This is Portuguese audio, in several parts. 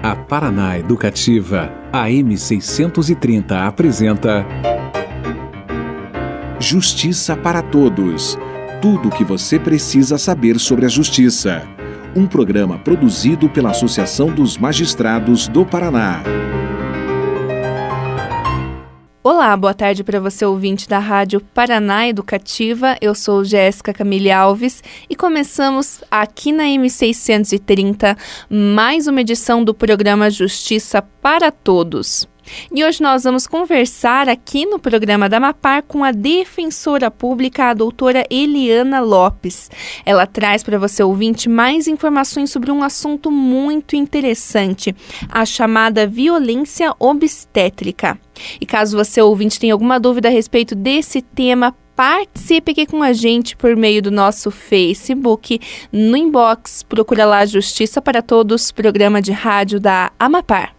A Paraná Educativa, AM 630 apresenta Justiça para Todos. Tudo o que você precisa saber sobre a justiça. Um programa produzido pela Associação dos Magistrados do Paraná. Olá, boa tarde para você ouvinte da Rádio Paraná Educativa. Eu sou Jéssica Camille Alves e começamos aqui na M630 mais uma edição do programa Justiça para Todos. E hoje nós vamos conversar aqui no programa da Amapar com a defensora pública, a doutora Eliana Lopes. Ela traz para você, ouvinte, mais informações sobre um assunto muito interessante, a chamada violência obstétrica. E caso você, ouvinte, tenha alguma dúvida a respeito desse tema, participe aqui com a gente por meio do nosso Facebook, no inbox, procura lá Justiça para Todos, programa de rádio da Amapar.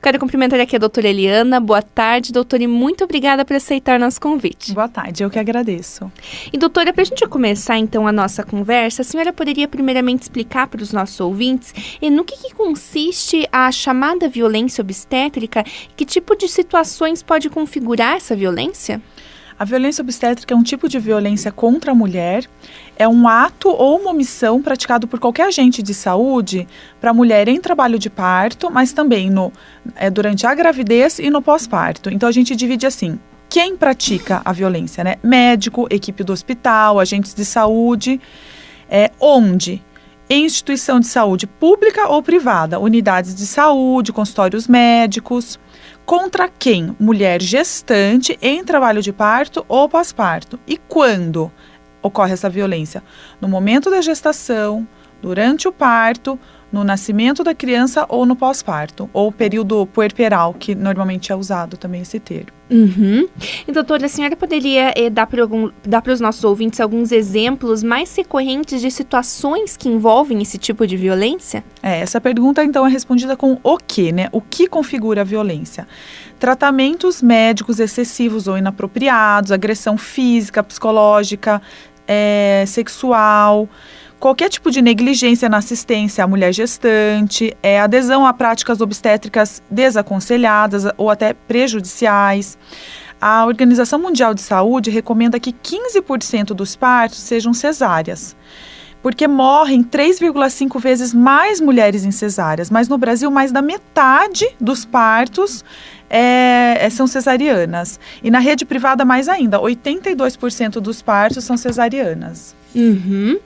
Quero cumprimentar aqui a doutora Eliana. Boa tarde, doutora, e muito obrigada por aceitar nosso convite. Boa tarde, eu que agradeço. E doutora, para a gente começar então a nossa conversa, a senhora poderia primeiramente explicar para os nossos ouvintes no que consiste a chamada violência obstétrica? Que tipo de situações pode configurar essa violência? A violência obstétrica é um tipo de violência contra a mulher, é um ato ou uma omissão praticado por qualquer agente de saúde para a mulher em trabalho de parto, mas também durante a gravidez e no pós-parto. Então a gente divide assim, quem pratica a violência, né? Médico, equipe do hospital, agentes de saúde, onde? Em instituição de saúde pública ou privada, unidades de saúde, consultórios médicos. Contra quem? Mulher gestante em trabalho de parto ou pós-parto. E quando ocorre essa violência? No momento da gestação, durante o parto, no nascimento da criança ou no pós-parto. Ou período puerperal, que normalmente é usado também esse termo. Uhum. E doutora, a senhora poderia dar para os nossos ouvintes alguns exemplos mais recorrentes de situações que envolvem esse tipo de violência? Essa pergunta então é respondida com o que, né? O que configura a violência? Tratamentos médicos excessivos ou inapropriados, agressão física, psicológica, sexual, qualquer tipo de negligência na assistência à mulher gestante, adesão a práticas obstétricas desaconselhadas ou até prejudiciais. A Organização Mundial de Saúde recomenda que 15% dos partos sejam cesáreas, porque morrem 3,5 vezes mais mulheres em cesáreas, mas no Brasil mais da metade dos partos são cesarianas. E na rede privada mais ainda, 82% dos partos são cesarianas. Uhum.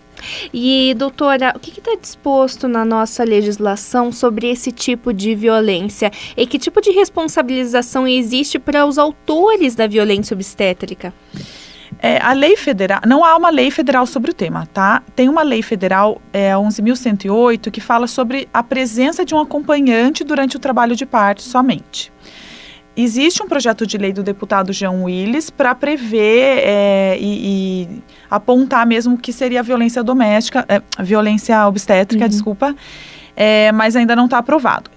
E, doutora, o que está disposto na nossa legislação sobre esse tipo de violência? E que tipo de responsabilização existe para os autores da violência obstétrica? A lei federal, não há uma lei federal sobre o tema, tá? Tem uma lei federal, 11.108, que fala sobre a presença de um acompanhante durante o trabalho de parto somente. Existe um projeto de lei do deputado Jean Willis para prever e apontar mesmo o que seria a violência doméstica, violência obstétrica, mas ainda não está aprovado.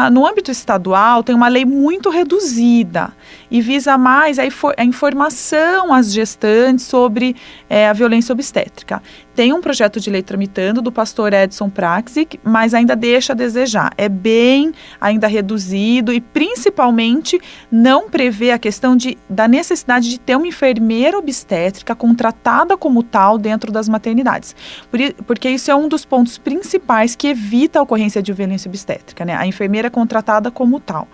No âmbito estadual, tem uma lei muito reduzida e visa mais a informação às gestantes sobre a violência obstétrica. Tem um projeto de lei tramitando do pastor Edson Praxic, mas ainda deixa a desejar. É bem ainda reduzido e, principalmente, não prevê a questão da necessidade de ter uma enfermeira obstétrica contratada como tal dentro das maternidades. Porque isso é um dos pontos principais que evita a ocorrência de violência obstétrica, né? A enfermeira contratada como tal.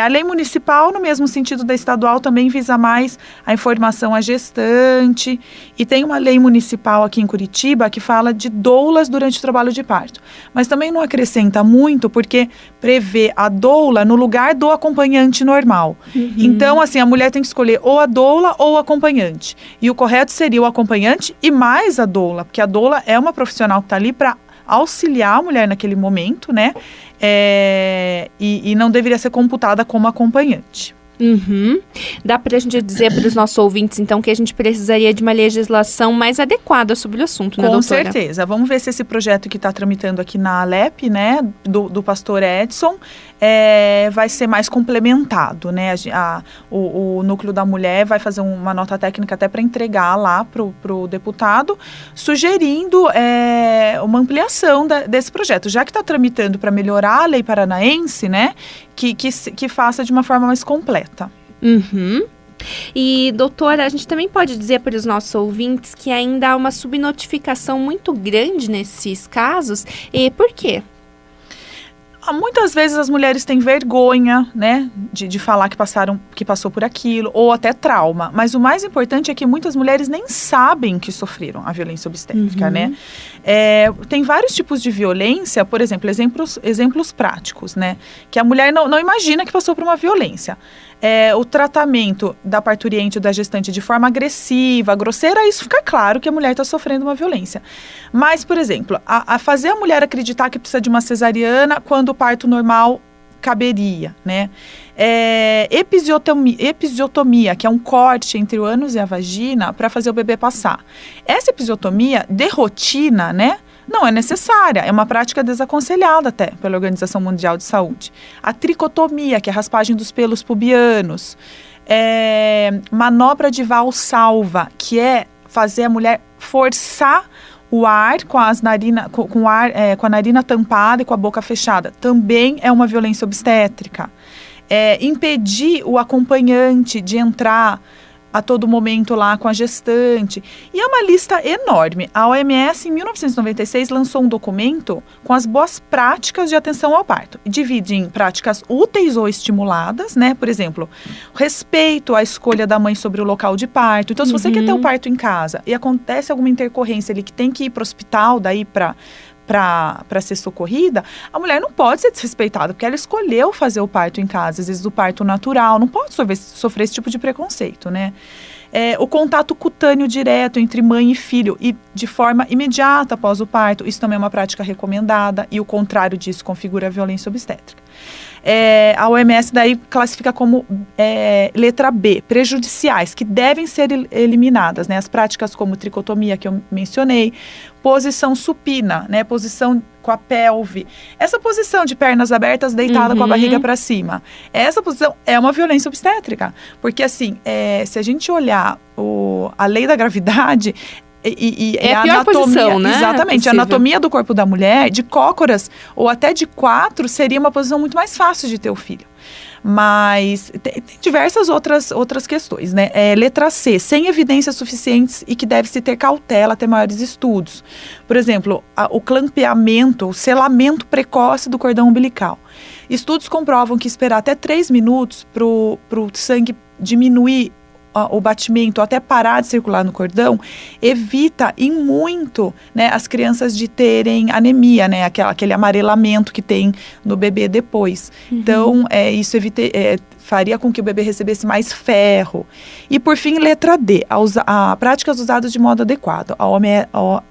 A lei municipal, no mesmo sentido da estadual, também visa mais a informação à gestante. E tem uma lei municipal aqui em Curitiba que fala de doulas durante o trabalho de parto. Mas também não acrescenta muito, porque prevê a doula no lugar do acompanhante normal. Uhum. Então, assim, a mulher tem que escolher ou a doula ou o acompanhante. E o correto seria o acompanhante e mais a doula, porque a doula é uma profissional que está ali para auxiliar a mulher naquele momento, né? E não deveria ser computada como acompanhante. Uhum. Dá pra gente dizer para os nossos ouvintes, então, que a gente precisaria de uma legislação mais adequada sobre o assunto, né, Com doutora? certeza. Vamos ver se esse projeto que está tramitando aqui na Alep, né, do pastor Edson, vai ser mais complementado, né? O Núcleo da Mulher vai fazer uma nota técnica até para entregar lá pro deputado, sugerindo uma ampliação desse projeto. Já que está tramitando para melhorar a lei paranaense, né, que faça de uma forma mais completa. Uhum. E, doutora, a gente também pode dizer para os nossos ouvintes que ainda há uma subnotificação muito grande nesses casos. E por quê? Muitas vezes as mulheres têm vergonha, né, de falar que passou por aquilo, ou até trauma. Mas o mais importante é que muitas mulheres nem sabem que sofreram a violência obstétrica, né? Tem vários tipos de violência, por exemplo, exemplos práticos, né? Que a mulher não imagina que passou por uma violência. O tratamento da parturiente ou da gestante de forma agressiva, grosseira, isso fica claro que a mulher está sofrendo uma violência. Mas, por exemplo, a fazer a mulher acreditar que precisa de uma cesariana quando o parto normal caberia, né? Episiotomia, que é um corte entre o ânus e a vagina para fazer o bebê passar. Essa episiotomia, de rotina, né? Não é necessária, é uma prática desaconselhada até pela Organização Mundial de Saúde. A tricotomia, que é a raspagem dos pelos pubianos. Manobra de Valsalva, que é fazer a mulher forçar o ar com a narina tampada e com a boca fechada. Também é uma violência obstétrica. Impedir o acompanhante de entrar a todo momento lá com a gestante. E é uma lista enorme. A OMS, em 1996, lançou um documento com as boas práticas de atenção ao parto. Divide em práticas úteis ou estimuladas, né? Por exemplo, respeito à escolha da mãe sobre o local de parto. Então, se você quer ter o parto em casa e acontece alguma intercorrência ali que tem que ir para o hospital, daí para ser socorrida, a mulher não pode ser desrespeitada, porque ela escolheu fazer o parto em casa, às vezes o parto natural, não pode sofrer esse tipo de preconceito, né? O contato cutâneo direto entre mãe e filho e de forma imediata após o parto, isso também é uma prática recomendada e o contrário disso configura a violência obstétrica. A OMS daí classifica como letra B, prejudiciais, que devem ser eliminadas, né? As práticas como tricotomia, que eu mencionei, posição supina, né? Posição com a pelve. Essa posição de pernas abertas, deitada com a barriga para cima. Essa posição é uma violência obstétrica. Porque, assim, se a gente olhar a lei da gravidade, é a pior anatomia, posição, né? Exatamente. A anatomia do corpo da mulher, de cócoras ou até de 4, seria uma posição muito mais fácil de ter o filho. Mas tem diversas outras questões, né? Letra C, sem evidências suficientes e que deve-se ter cautela até maiores estudos. Por exemplo, o clampeamento, o selamento precoce do cordão umbilical. Estudos comprovam que esperar até 3 minutos para o sangue diminuir o batimento, até parar de circular no cordão, evita em muito, né, as crianças de terem anemia, né, aquele amarelamento que tem no bebê depois. Então, isso faria com que o bebê recebesse mais ferro. E, por fim, letra D, práticas usadas de modo adequado. A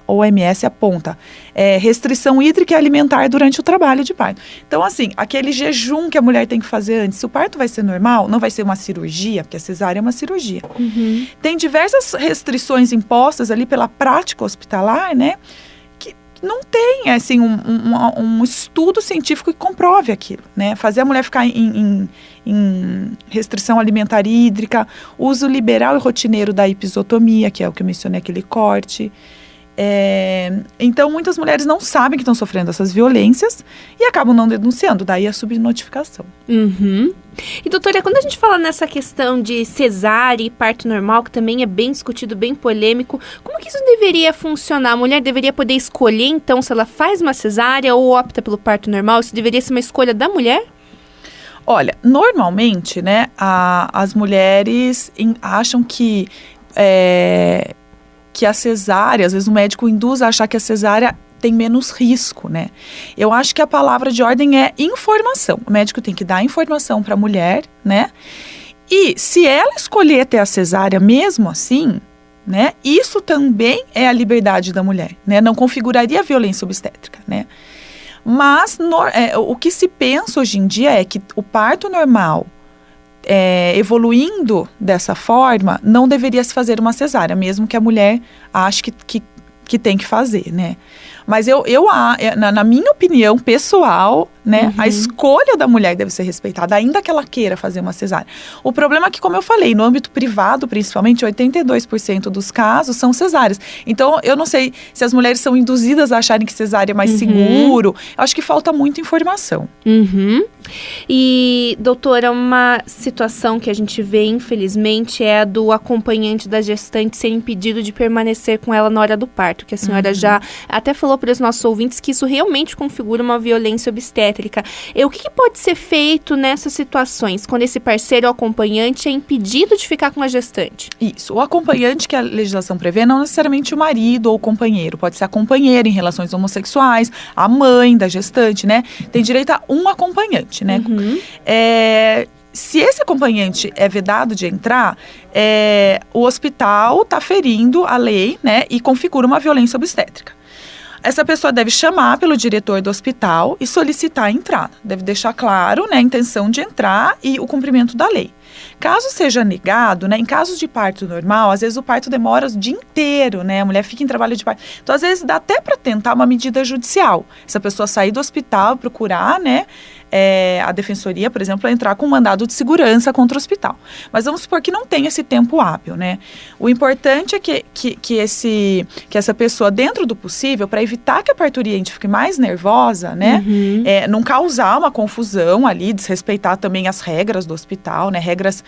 OMS aponta restrição hídrica e alimentar durante o trabalho de parto. Então, assim, aquele jejum que a mulher tem que fazer antes, se o parto vai ser normal, não vai ser uma cirurgia, porque a cesárea é uma cirurgia. Tem diversas restrições impostas ali pela prática hospitalar, né, que não tem, assim, um estudo científico que comprove aquilo, né? Fazer a mulher ficar em restrição alimentar hídrica, uso liberal e rotineiro da episiotomia, que é o que eu mencionei, aquele corte. Então, muitas mulheres não sabem que estão sofrendo essas violências e acabam não denunciando, daí a subnotificação. E, doutora, quando a gente fala nessa questão de cesárea e parto normal, que também é bem discutido, bem polêmico, como que isso deveria funcionar? A mulher deveria poder escolher, então, se ela faz uma cesárea ou opta pelo parto normal? Isso deveria ser uma escolha da mulher? Olha, normalmente, né, as mulheres acham que a cesárea, às vezes o médico induz a achar que a cesárea tem menos risco, né? Eu acho que a palavra de ordem é informação. O médico tem que dar informação para a mulher, né? E se ela escolher ter a cesárea mesmo assim, né? Isso também é a liberdade da mulher, né? Não configuraria violência obstétrica, né? Mas o que se pensa hoje em dia é que o parto normal evoluindo dessa forma, não deveria se fazer uma cesárea, mesmo que a mulher ache que tem que fazer, né? Mas na minha opinião pessoal, né, a escolha da mulher deve ser respeitada, ainda que ela queira fazer uma cesárea. O problema é que, como eu falei, no âmbito privado, principalmente, 82% dos casos são cesáreas. Então, eu não sei se as mulheres são induzidas a acharem que cesárea é mais seguro. Eu acho que falta muita informação. E, doutora, uma situação que a gente vê, infelizmente, é a do acompanhante da gestante ser impedido de permanecer com ela na hora do parto, que a senhora já até falou para os nossos ouvintes que isso realmente configura uma violência obstétrica. O que pode ser feito nessas situações, quando esse parceiro ou acompanhante é impedido de ficar com a gestante? Isso. O acompanhante que a legislação prevê não necessariamente o marido ou o companheiro. Pode ser a companheira em relações homossexuais, a mãe da gestante, né? Tem direito a um acompanhante, né? Se esse acompanhante é vedado de entrar, o hospital está ferindo a lei, né? E configura uma violência obstétrica. Essa pessoa deve chamar pelo diretor do hospital e solicitar a entrada. Deve deixar claro, né, a intenção de entrar e o cumprimento da lei. Caso seja negado, né, em casos de parto normal, às vezes o parto demora o dia inteiro, né, a mulher fica em trabalho de parto. Então, às vezes, dá até para tentar uma medida judicial. Essa pessoa sair do hospital, procurar, né, a defensoria, por exemplo, entrar com um mandado de segurança contra o hospital. Mas vamos supor que não tem esse tempo hábil, né? O importante é que essa pessoa, dentro do possível, para evitar que a parturiente fique mais nervosa, né? Não causar uma confusão ali, desrespeitar também as regras do hospital, né? Regras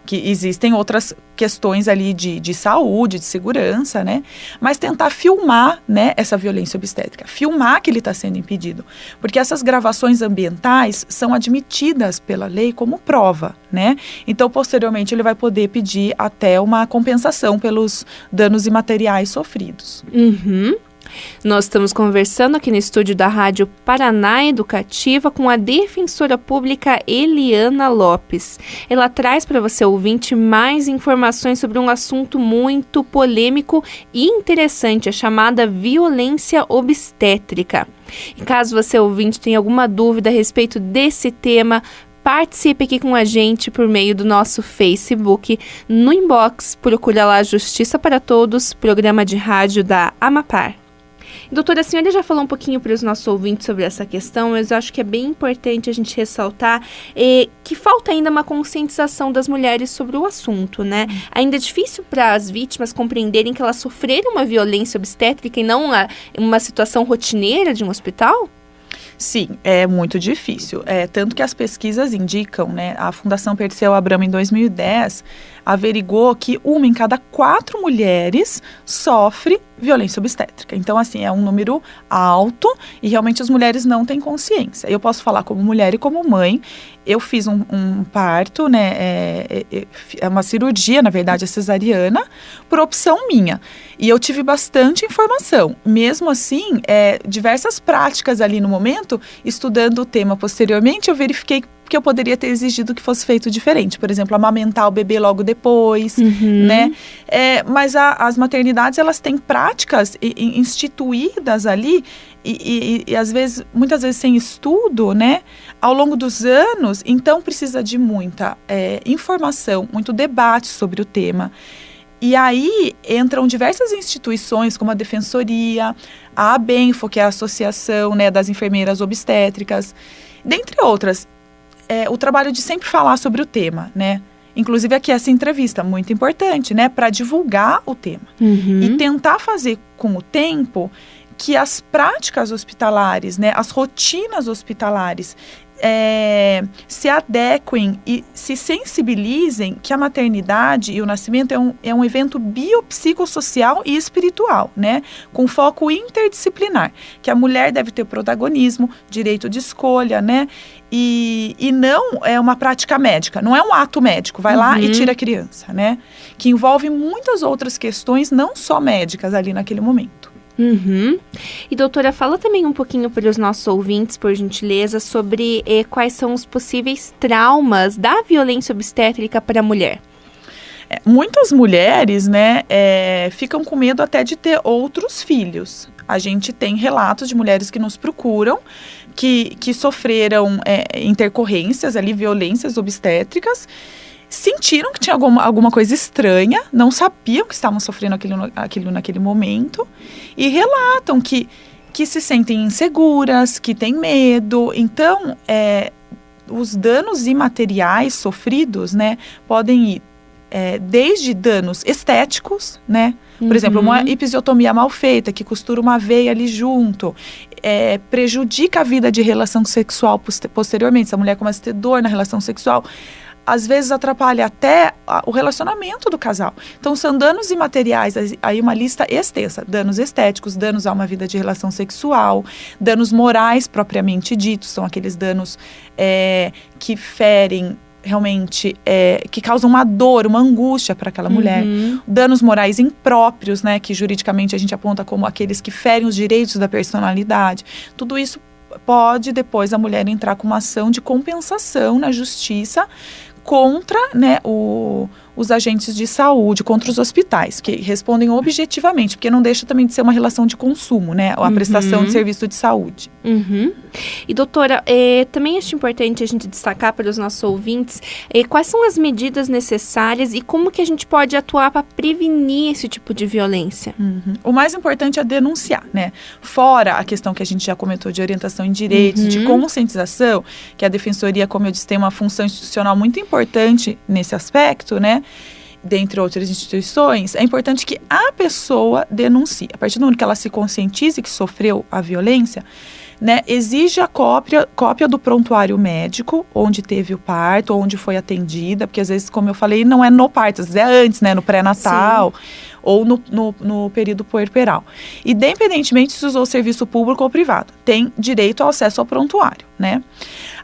que existem outras questões ali de saúde, de segurança, né? Mas tentar filmar, né, essa violência obstétrica. Filmar que ele está sendo impedido. Porque essas gravações ambientais são admitidas pela lei como prova, né? Então, posteriormente, ele vai poder pedir até uma compensação pelos danos imateriais sofridos. Nós estamos conversando aqui no estúdio da Rádio Paraná Educativa com a defensora pública Eliana Lopes. Ela traz para você, ouvinte, mais informações sobre um assunto muito polêmico e interessante, a chamada violência obstétrica. E caso você, ouvinte, tenha alguma dúvida a respeito desse tema, participe aqui com a gente por meio do nosso Facebook. No inbox, procura lá Justiça para Todos, programa de rádio da Amapar. Doutora, a senhora já falou um pouquinho para os nossos ouvintes sobre essa questão, mas eu acho que é bem importante a gente ressaltar que falta ainda uma conscientização das mulheres sobre o assunto, né? Ainda é difícil para as vítimas compreenderem que elas sofreram uma violência obstétrica e não uma situação rotineira de um hospital? Sim, é muito difícil. Tanto que as pesquisas indicam, né, a Fundação Perseu Abramo, em 2010, averigou que 1 em cada 4 mulheres sofre violência obstétrica. Então, assim, é um número alto e realmente as mulheres não têm consciência. Eu posso falar como mulher e como mãe. Eu fiz um parto, né, é uma cirurgia, na verdade, cesariana, por opção minha. E eu tive bastante informação. Mesmo assim, diversas práticas ali no momento, estudando o tema posteriormente, eu verifiquei que eu poderia ter exigido que fosse feito diferente. Por exemplo, amamentar o bebê logo depois, né? Mas as maternidades, elas têm práticas instituídas ali e às vezes, muitas vezes sem estudo, né? Ao longo dos anos, então precisa de muita informação, muito debate sobre o tema. E aí entram diversas instituições, como a Defensoria, a ABENFO, que é a Associação, né, das Enfermeiras Obstétricas, dentre outras. O trabalho de sempre falar sobre o tema, né? Inclusive aqui essa entrevista, muito importante, né? Para divulgar o tema. E tentar fazer com o tempo que as práticas hospitalares, né? As rotinas hospitalares se adequem e se sensibilizem que a maternidade e o nascimento é um evento biopsicossocial e espiritual, né? Com foco interdisciplinar, que a mulher deve ter protagonismo, direito de escolha, né? E não é uma prática médica, não é um ato médico, vai lá e tira a criança, né? Que envolve muitas outras questões, não só médicas ali naquele momento. E doutora, fala também um pouquinho para os nossos ouvintes, por gentileza, sobre quais são os possíveis traumas da violência obstétrica para a mulher. Muitas mulheres, né, ficam com medo até de ter outros filhos. A gente tem relatos de mulheres que nos procuram, que sofreram intercorrências ali, violências obstétricas, sentiram que tinha alguma coisa estranha, não sabiam que estavam sofrendo aquilo naquele momento, e relatam que se sentem inseguras, que têm medo. Então, os danos imateriais sofridos, né, podem ir desde danos estéticos, né? Por exemplo, uma episiotomia mal feita, que costura uma veia ali junto, prejudica a vida de relação sexual posteriormente. Se a mulher começa a ter dor na relação sexual, às vezes atrapalha até o relacionamento do casal. Então, são danos imateriais, aí uma lista extensa. Danos estéticos, danos a uma vida de relação sexual, danos morais propriamente ditos, são aqueles danos que ferem realmente, que causam uma dor, uma angústia para aquela mulher. Danos morais impróprios, né, que juridicamente a gente aponta como aqueles que ferem os direitos da personalidade. Tudo isso pode depois a mulher entrar com uma ação de compensação na justiça contra, né, os agentes de saúde, contra os hospitais, que respondem objetivamente, porque não deixa também de ser uma relação de consumo, né, a prestação de serviço de saúde. E doutora, também acho importante a gente destacar para os nossos ouvintes quais são as medidas necessárias e como que a gente pode atuar para prevenir esse tipo de violência. O mais importante é denunciar, né? Fora a questão que a gente já comentou de orientação em direitos, de conscientização, que a Defensoria, como eu disse, tem uma função institucional muito importante nesse aspecto, né? Dentre outras instituições, é importante que a pessoa denuncie. A partir do momento que ela se conscientize que sofreu a violência, né, exige a cópia do prontuário médico, onde teve o parto, onde foi atendida, porque às vezes, como eu falei, não é no parto, às vezes é antes, né, no pré-natal, ou no período puerperal. Independentemente se usou serviço público ou privado, tem direito ao acesso ao prontuário, né?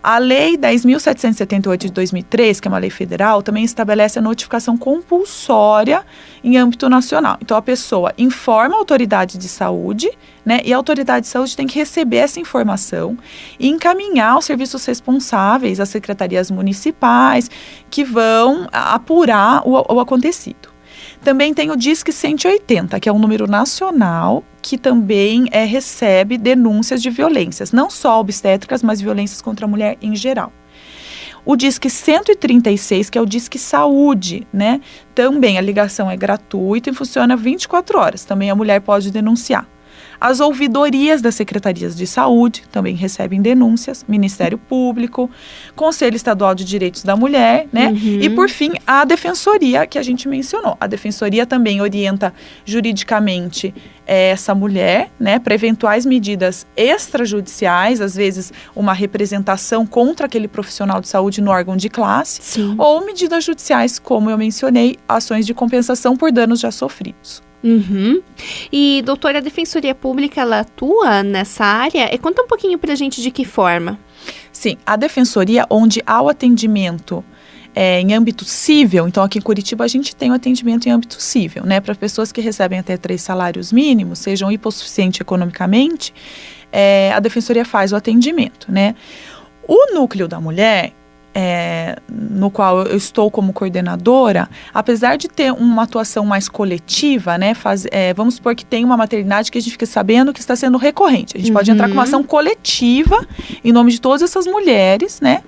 A Lei 10.778 de 2003, que é uma lei federal, também estabelece a notificação compulsória em âmbito nacional. Então, a pessoa informa a autoridade de saúde, né? E a autoridade de saúde tem que receber essa informação e encaminhar os serviços responsáveis, às secretarias municipais, que vão apurar o acontecido. Também tem o Disque 180, que é um número nacional, que também recebe denúncias de violências, não só obstétricas, mas violências contra a mulher em geral. O Disque 136, que é o Disque Saúde, né? Também a ligação é gratuita e funciona 24 horas. Também a mulher pode denunciar. As ouvidorias das secretarias de saúde também recebem denúncias, Ministério Público, Conselho Estadual de Direitos da Mulher, né? E, por fim, a Defensoria, que a gente mencionou. A Defensoria também orienta juridicamente essa mulher, né, para eventuais medidas extrajudiciais, às vezes uma representação contra aquele profissional de saúde no órgão de classe, ou medidas judiciais, como eu mencionei, ações de compensação por danos já sofridos. E, doutora, a Defensoria Pública, ela atua nessa área? Conta um pouquinho pra gente de que forma. Sim, a Defensoria, onde há o atendimento em âmbito cível, então aqui em Curitiba a gente tem o atendimento em âmbito cível, né, para pessoas que recebem até 3 salários mínimos, sejam hipossuficientes economicamente, a Defensoria faz o atendimento, né. O Núcleo da Mulher, no qual eu estou como coordenadora, apesar de ter uma atuação mais coletiva, né, vamos supor que tem uma maternidade que a gente fica sabendo que está sendo recorrente. A gente pode entrar com uma ação coletiva em nome de todas essas mulheres, né,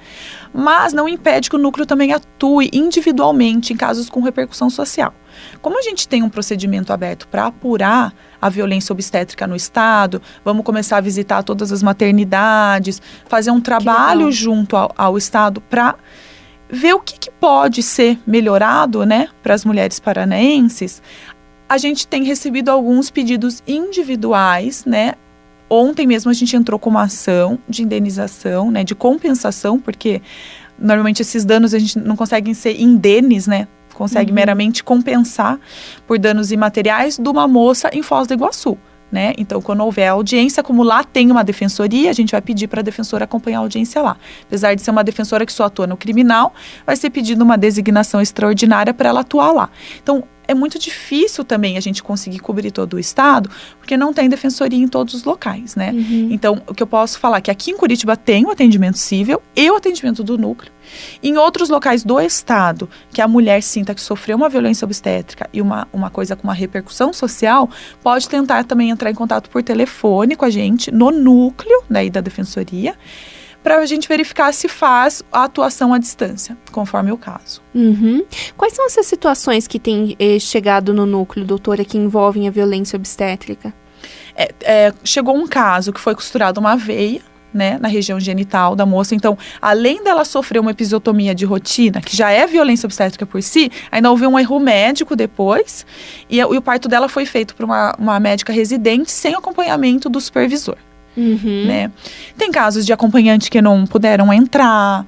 mas não impede que o núcleo também atue individualmente em casos com repercussão social. Como a gente tem um procedimento aberto para apurar a violência obstétrica no estado, vamos começar a visitar todas as maternidades, fazer um trabalho junto ao estado para ver o que pode ser melhorado, né, para as mulheres paranaenses. A gente tem recebido alguns pedidos individuais, né. Ontem mesmo a gente entrou com uma ação de indenização, né, de compensação, porque normalmente esses danos a gente não consegue ser indenes, né, consegue meramente compensar por danos imateriais de uma moça em Foz do Iguaçu, né? Então, quando houver audiência, como lá tem uma defensoria, a gente vai pedir para a defensora acompanhar a audiência lá. Apesar de ser uma defensora que só atua no criminal, vai ser pedido uma designação extraordinária para ela atuar lá. Então, é muito difícil também a gente conseguir cobrir todo o estado, porque não tem defensoria em todos os locais, né? Então, o que eu posso falar é que aqui em Curitiba tem o atendimento cível e o atendimento do núcleo. Em outros locais do estado, que a mulher sinta que sofreu uma violência obstétrica e uma coisa com uma repercussão social, pode tentar também entrar em contato por telefone com a gente, no núcleo daí da defensoria, para a gente verificar se faz a atuação à distância, conforme o caso. Quais são essas situações que têm chegado no núcleo, doutora, que envolvem a violência obstétrica? Chegou um caso que foi costurada uma veia, né, na região genital da moça. Então, além dela sofrer uma episiotomia de rotina, que já é violência obstétrica por si, ainda houve um erro médico depois, e o parto dela foi feito por uma médica residente sem acompanhamento do supervisor. Né? Tem casos de acompanhante que não puderam entrar,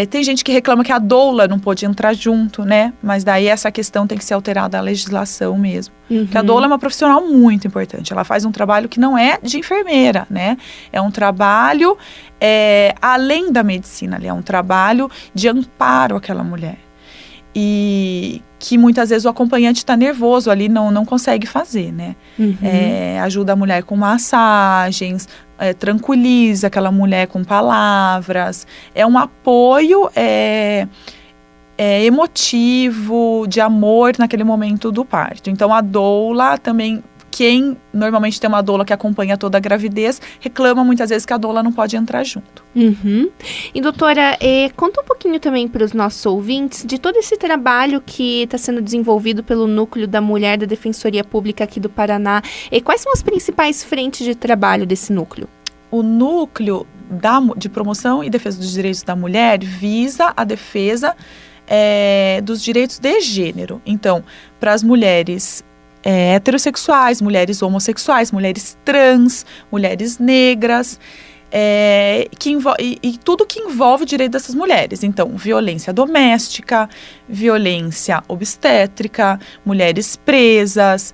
tem gente que reclama que a doula não pôde entrar junto, né? Mas daí essa questão tem que ser alterada a legislação mesmo. Porque a doula é uma profissional muito importante. Ela faz um trabalho que não é de enfermeira, né? É um trabalho além da medicina, é um trabalho de amparo àquela mulher. E que muitas vezes o acompanhante está nervoso ali, não consegue fazer, né? Ajuda a mulher com massagens, tranquiliza aquela mulher com palavras. É um apoio emotivo, de amor naquele momento do parto. Então, a doula também... Quem normalmente tem uma doula que acompanha toda a gravidez, reclama muitas vezes que a doula não pode entrar junto. E doutora, conta um pouquinho também para os nossos ouvintes de todo esse trabalho que está sendo desenvolvido pelo Núcleo da Mulher da Defensoria Pública aqui do Paraná. E quais são as principais frentes de trabalho desse núcleo? O Núcleo de Promoção e Defesa dos Direitos da Mulher visa a defesa dos direitos de gênero. Então, para as mulheres heterossexuais, mulheres homossexuais, mulheres trans, mulheres negras, e tudo que envolve o direito dessas mulheres. Então, violência doméstica, violência obstétrica, mulheres presas,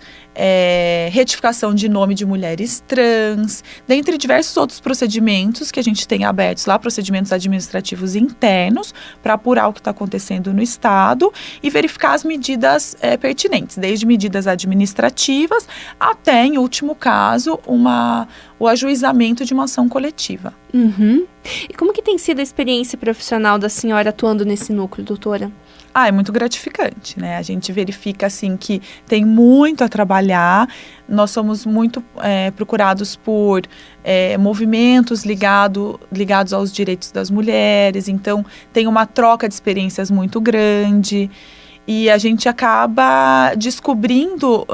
retificação de nome de mulheres trans, dentre diversos outros procedimentos que a gente tem abertos lá, procedimentos administrativos internos, para apurar o que está acontecendo no Estado e verificar as medidas pertinentes, desde medidas administrativas até, em último caso, o ajuizamento de uma ação coletiva. E como que tem sido a experiência profissional da senhora atuando nesse núcleo, doutora? É muito gratificante, né? A gente verifica, assim, que tem muito a trabalhar. Nós somos muito procurados por movimentos ligados aos direitos das mulheres. Então, tem uma troca de experiências muito grande. E a gente acaba descobrindo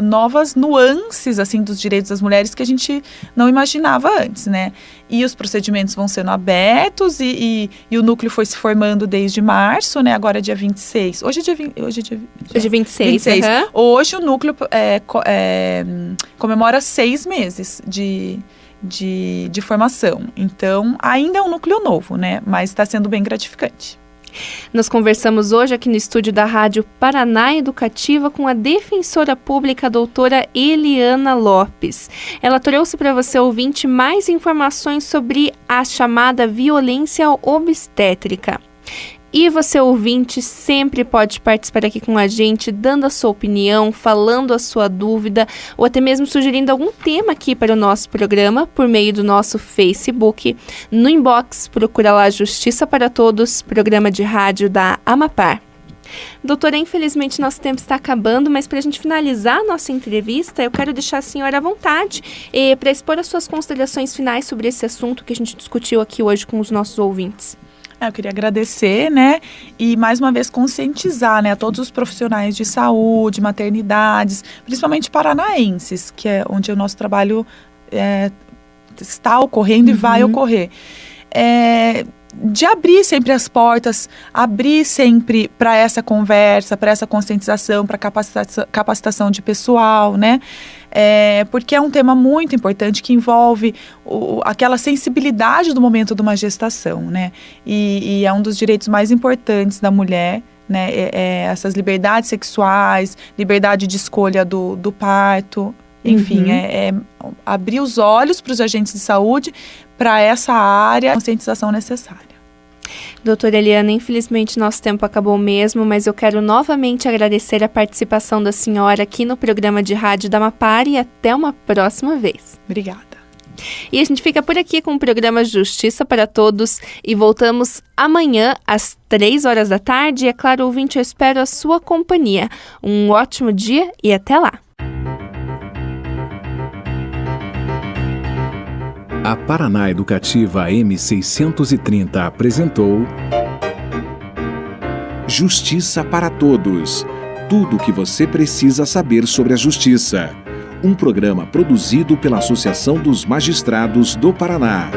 novas nuances, assim, dos direitos das mulheres que a gente não imaginava antes, né? E os procedimentos vão sendo abertos e o núcleo foi se formando desde março, né? Agora é dia 26. Hoje é 26. Hoje o núcleo comemora 6 meses de formação. Então, ainda é um núcleo novo, né? Mas está sendo bem gratificante. Nós conversamos hoje aqui no estúdio da Rádio Paraná Educativa com a defensora pública, a doutora Eliana Lopes. Ela trouxe para você, ouvinte, mais informações sobre a chamada violência obstétrica. E você, ouvinte, sempre pode participar aqui com a gente, dando a sua opinião, falando a sua dúvida, ou até mesmo sugerindo algum tema aqui para o nosso programa, por meio do nosso Facebook. No inbox, procura lá Justiça para Todos, programa de rádio da Amapar. Doutora, infelizmente nosso tempo está acabando, mas para a gente finalizar a nossa entrevista, eu quero deixar a senhora à vontade para expor as suas considerações finais sobre esse assunto que a gente discutiu aqui hoje com os nossos ouvintes. Eu queria agradecer, né, e mais uma vez conscientizar, né, a todos os profissionais de saúde, maternidades, principalmente paranaenses, que é onde o nosso trabalho está ocorrendo e vai ocorrer. De abrir sempre as portas, abrir sempre para essa conversa, para essa conscientização, para capacitação de pessoal, né? Porque é um tema muito importante que envolve aquela sensibilidade do momento de uma gestação, né? E é um dos direitos mais importantes da mulher, né? Essas liberdades sexuais, liberdade de escolha do parto, enfim, abrir os olhos para os agentes de saúde para essa área, conscientização necessária. Doutora Eliana, infelizmente nosso tempo acabou mesmo, mas eu quero novamente agradecer a participação da senhora aqui no programa de rádio da Mapara e até uma próxima vez. Obrigada. E a gente fica por aqui com o programa Justiça para Todos e voltamos amanhã às 3 horas da tarde. E é claro, ouvinte, eu espero a sua companhia. Um ótimo dia e até lá. A Paraná Educativa M630 apresentou Justiça para Todos. Tudo o que você precisa saber sobre a justiça. Um programa produzido pela Associação dos Magistrados do Paraná.